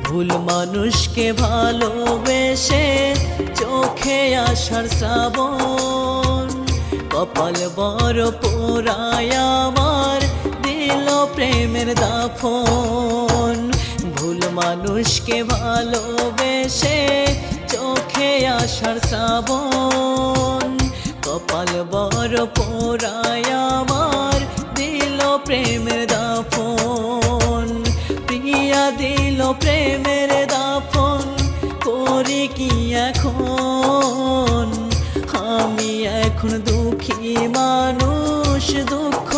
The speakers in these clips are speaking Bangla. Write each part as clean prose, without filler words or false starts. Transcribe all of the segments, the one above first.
ভুল মানুষকে ভালোবেসে চোখে আসার শ্রাবণ, কপাল বড় পোড়ায় আমার দিল প্রেমের দাফন। ভুল মানুষকে ভালোবেসে চোখে আসার শ্রাবণ, কপাল বড় পোড়ায় আমার দিল প্রেমের দাফন। প্রিয়া দিল প্রেমের দাফন, করি কি এখন? আমি এখন দুঃখী মানুষ, দুঃখ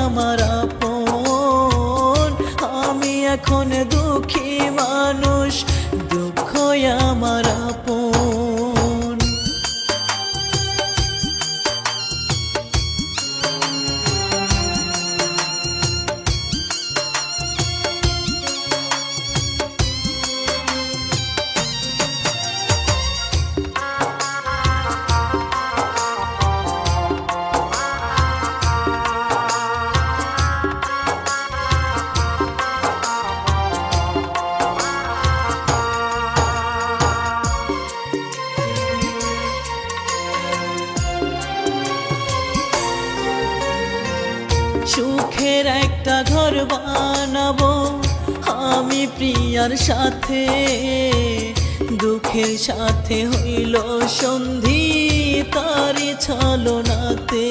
আমার আপন। আমি এখন দুঃখী মানুষ, দুঃখ আমার আপন। সুখের একটা ঘর বানাবো আমি প্রিয়ার সাথে, দুঃখের সাথে হইল সন্ধি তারি ছলনাতে।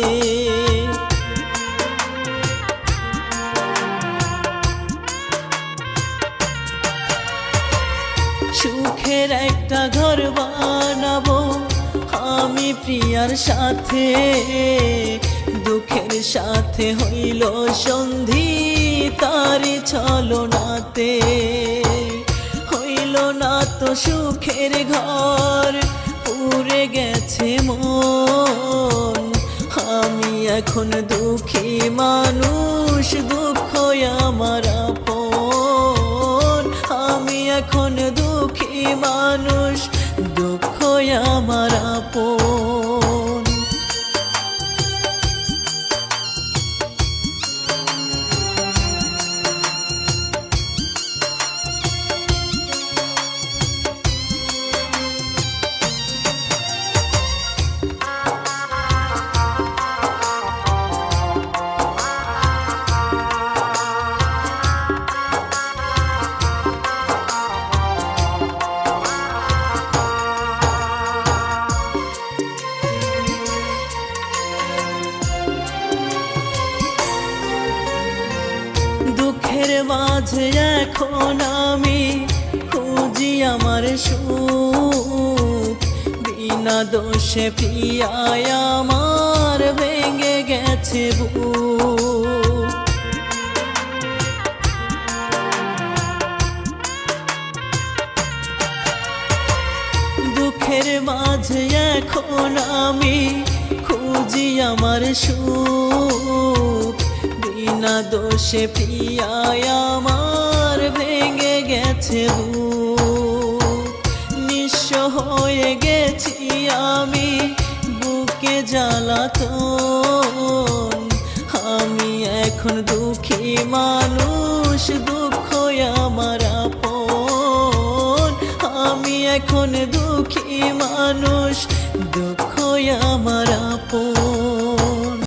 সুখের একটা ঘর বানাবো আমি প্রিয়ার সাথে, দুঃখের সাথে হইল সন্ধি তারি ছলনাতে। হইল না তো সুখের ঘর, পুড়ে গেছে মন। আমি এখন দুঃখী মানুষ, দুঃখ আমার আপন। আমি এখন দুঃখী মানুষ, দুঃখ আমার আপন। দুঃখের মাঝে এখন আমি খুঁজি আমার সুখ, বিনা দোষে প্রিয়ায় আমার ভেঙে গেছে বুক। দুঃখের মাঝে এখন আমি খুঁজি আমার সুখ, বিনা দোষে প্রিয়ায় আমার ভেঙে গেছে বুক। নিঃস্ব হয়ে গেছি আমি, বুকে জ্বালাতন। আমি এখন দুঃখী মানুষ, দুঃখ আমার আপন। আমি এখন দুঃখী মানুষ, দুঃখ